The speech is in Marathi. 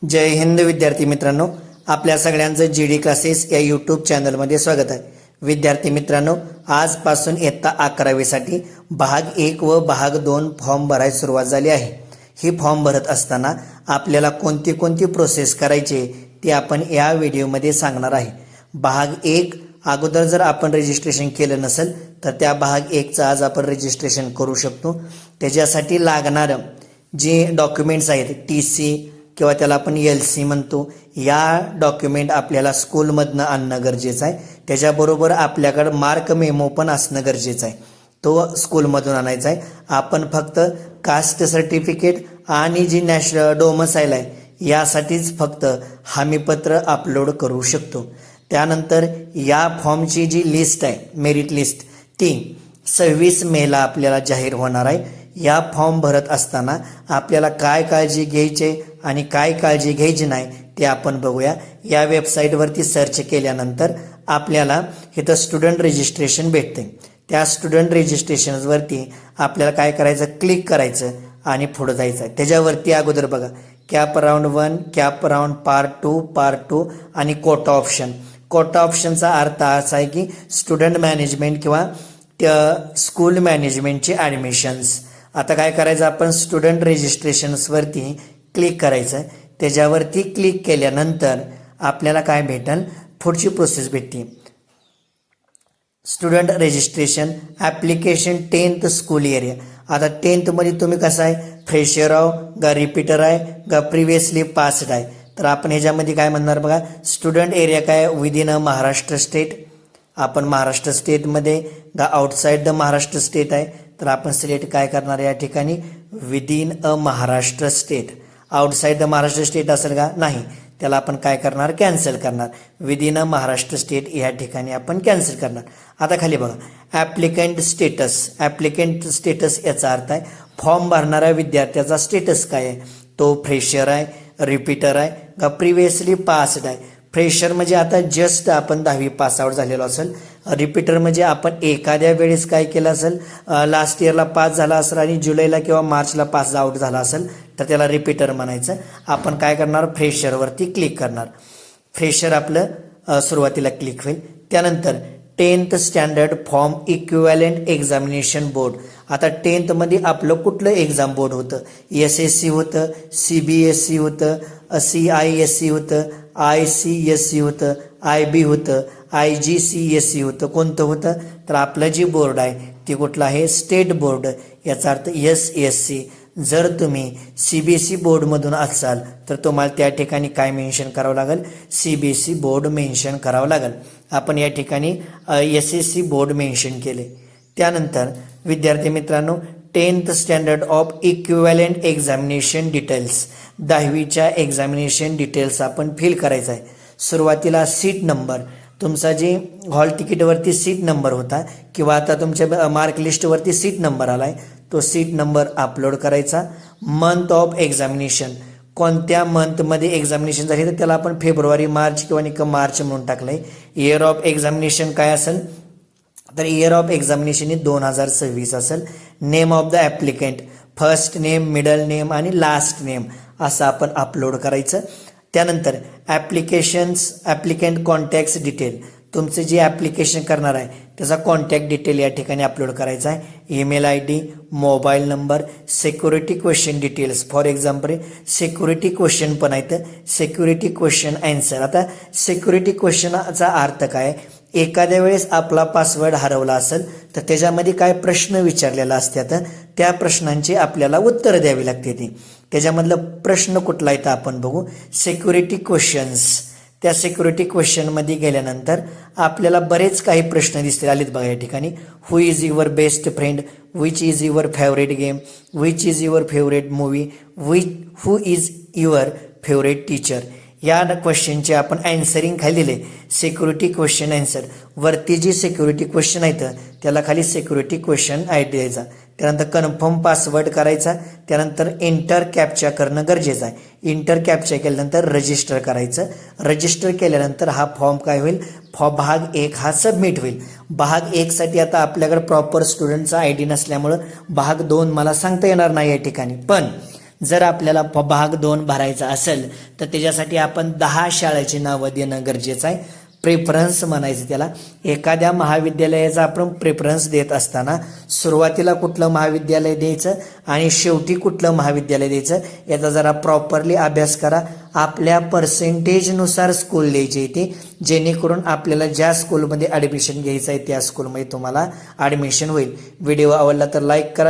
जय हिंद विद्यार्थी मित्रांनो, आपल्या सगळ्यांचं GD क्लासेस या यूट्यूब चॅनलमध्ये स्वागत आहे. विद्यार्थी मित्रांनो, आजपासून इयत्ता 11वी साठी भाग 1 व भाग 2 फॉर्म भरायला सुरुवात झाली आहे. ही फॉर्म भरत असताना आपल्याला कोणती प्रोसेस करायची ते आपण या व्हिडिओमध्ये सांगणार आहे. भाग 1 अगोदर जर आपण रजिस्ट्रेशन केलं नसेल तर त्या भाग 1चं आज आपण रजिस्ट्रेशन करू शकतो. त्याच्यासाठी लागणारं जे डॉक्युमेंट्स आहेत, TC किंवा त्याला आपण LC म्हणतो, या डॉक्युमेंट आपल्याला स्कूलमधनं आणणं गरजेचं आहे. त्याच्याबरोबर आपल्याकडं मार्क मेमो पण असणं गरजेचं आहे, तो स्कूलमधून आणायचा आहे. आपण फक्त कास्ट सर्टिफिकेट आणि जी नॅशनल डोमसाईल आहे यासाठीच फक्त हमीपत्र अपलोड करू शकतो. त्यानंतर या फॉर्मची जी लिस्ट आहे, मेरिट लिस्ट, ती 26 मेला आपल्याला जाहीर होणार आहे. या फॉर्म भरत असताना आपल्याला काय काळजी घ्यायची आणि काय काळजी घ्यायची नाही ते आपण बघूया. या वेबसाईटवरती सर्च केल्यानंतर आपल्याला इथं स्टुडंट रजिस्ट्रेशन भेटते. त्या स्टुडंट रजिस्ट्रेशनवरती आपल्याला काय करायचं, क्लिक करायचं आणि पुढं जायचं आहे. त्याच्यावरती अगोदर बघा cap round 1, cap round part 2 आणि कोटा ऑप्शन. कोटा ऑप्शनचा अर्थ असा आहे की स्टुडंट मॅनेजमेंट किंवा स्कूल मॅनेजमेंटचे ॲडमिशन्स. आता काय करायचं, आपण स्टुडंट रजिस्ट्रेशन्सवरती क्लिक करायचं. त्याच्यावरती क्लिक केल्यानंतर आपल्याला काय भेटेल, पुढची प्रोसेस भेटते. Student registration application 10th school area. आता 10th मध्ये तुम्ही कसं आहे, फ्रेशर आहो का रिपीटर आहे का प्रिव्हियसली पास्ड आहे. तर आपण ह्याच्यामध्ये काय म्हणणार बघा, स्टुडंट एरिया काय विदिन अ महाराष्ट्र स्टेट. आपण महाराष्ट्र स्टेटमध्ये का आउटसाइड द महाराष्ट्र स्टेट आहे, तर आपण सिलेक्ट काय करणार या ठिकाणी, within a Maharashtra state. Outside the Maharashtra state असेल का, नाही, त्याला आपण काय करणार, कॅन्सल करणार. विदिन अ महाराष्ट्र स्टेट या ठिकाणी आपण कॅन्सल करणार. आता खाली बघा ॲप्लिकंट स्टेटस. ॲप्लिकंट स्टेटस याचा अर्थ आहे फॉर्म भरणाऱ्या विद्यार्थ्याचा स्टेटस काय आहे, तो फ्रेशर आहे, रिपीटर आहे का प्रिव्हियसली पास्ड आहे. फ्रेशर म्हणजे आता जस्ट आपण 10वी पासआउट झालेलो असेल. रिपीटर म्हणजे आपण एखाद्या वेळेस काय केलं असेल, लास्ट इयरला पास झाला असेल आणि जुलैला किंवा मार्चला पास आउट झाला असेल तर त्याला रिपीटर म्हणायचं. आपण काय करणार, फ्रेशरवरती क्लिक करणार. फ्रेशर आपलं सुरुवातीला क्लिक होईल. त्यानंतर 10th standard form equivalent examination board. आता 10th मध्ये आपलं कुठलं एक्झाम बोर्ड होतं, SSC होतं, CBSE होतं, CISE होतं, ICSE होतं, IB होतं, IGCSE होतं, कोणतं होतं, तर आपलं जे बोर्ड आहे ते कुठलं आहे, स्टेट बोर्ड, याचा अर्थ SSC. जर तुम्ही CBSE बोर्डमधून असाल तर तुम्हाला त्या ठिकाणी काय मेन्शन करावं लागेल, CBSE बोर्ड मेन्शन करावं लागेल. आपण या ठिकाणी SSC बोर्ड मेन्शन केले. त्यानंतर विद्यार्थी मित्रांनो, 10th standard of equivalent examination details, 10वीच्या एक्झामिनेशन डिटेल्स आपण फिल करायचं आहे. सुरुवातीला सीट नंबर, तुमचा जे हॉल तिकीटवरती सीट नंबर होता किंवा आता तुमच्या मार्क लिस्टवरती सीट नंबर आलाय, तो सीट नंबर अपलोड करायचा. मंथ ऑफ एक्झामिनेशन, कोणत्या मंथमध्ये एक्झामिनेशन झाली तर त्याला आपण फेब्रुवारी, मार्च किंवा मार्च म्हणून टाकलंय. इयर ऑफ एक्झामिनेशन काय असेल, तर इयर ऑफ एक्झामिनेशन ही 2026 असेल. Name of the applicant, first name, middle name आणि लास्ट नेम असं आपण अपलोड करायचं. त्यानंतर ॲप्लिकंट कॉन्टॅक्ट डिटेल, तुमचं जे ॲप्लिकेशन करणार आहे त्याचा कॉन्टॅक्ट डिटेल या ठिकाणी अपलोड करायचा आहे. Email ID, mobile number, security question details. For example security question पण आहेत, सिक्युरिटी क्वेश्चन ॲन्सर. आता सिक्युरिटी क्वेश्चनचा अर्थ काय, एखाद्या वेळेस आपला पासवर्ड हरवला असेल तर त्याच्यामध्ये काय प्रश्न विचारलेला असतात, त्या प्रश्नांची आपल्याला उत्तरं द्यावी लागते. ती त्याच्यामधलं प्रश्न कुठला आहे तर आपण बघू, सिक्युरिटी क्वेश्चन्स. त्या सिक्युरिटी क्वेश्चनमध्ये गेल्यानंतर आपल्याला बरेच काही प्रश्न दिसतील, आलेत बघा या ठिकाणी. Who is your best friend, which is your favourite game, which is your favourite movie, who is your favourite teacher. या क्वेश्चनचे आपण ॲन्सरिंग खाली दिले, सिक्युरिटी क्वेश्चन ॲन्सर. वरती जी सिक्युरिटी क्वेश्चन आहेत त्याला खाली सिक्युरिटी क्वेश्चन ID द्यायचा. त्यानंतर कन्फर्म पासवर्ड करायचा. त्यानंतर इंटर कॅप्चा करणं गरजेचं आहे. इंटर कॅप्चा केल्यानंतर रजिस्टर करायचं. रजिस्टर केल्यानंतर हा फॉर्म काय होईल, भाग 1 हा सबमिट होईल. भाग 1 साठी आता आपल्याकडे प्रॉपर स्टुडंटचा ID नसल्यामुळं भाग 2 मला सांगता येणार नाही या ठिकाणी. पण जर आपल्याला भाग 2 भरायचा असेल तर त्याच्यासाठी आपण 10 शाळेची नावं देणं गरजेचं आहे. प्रेफरन्स म्हणायचं त्याला. एखाद्या महाविद्यालयाचा आपण प्रेफरन्स देत असताना सुरुवातीला कुठलं महाविद्यालय द्यायचं आणि शेवटी कुठलं महाविद्यालय द्यायचं याचा जरा प्रॉपरली अभ्यास करा. आपल्या पर्सेंटेजनुसार स्कूल द्यायची येते, जेणेकरून आपल्याला ज्या स्कूलमध्ये ॲडमिशन घ्यायचं आहे त्या स्कूलमध्ये तुम्हाला ॲडमिशन होईल. व्हिडिओ आवडला तर लाईक करा.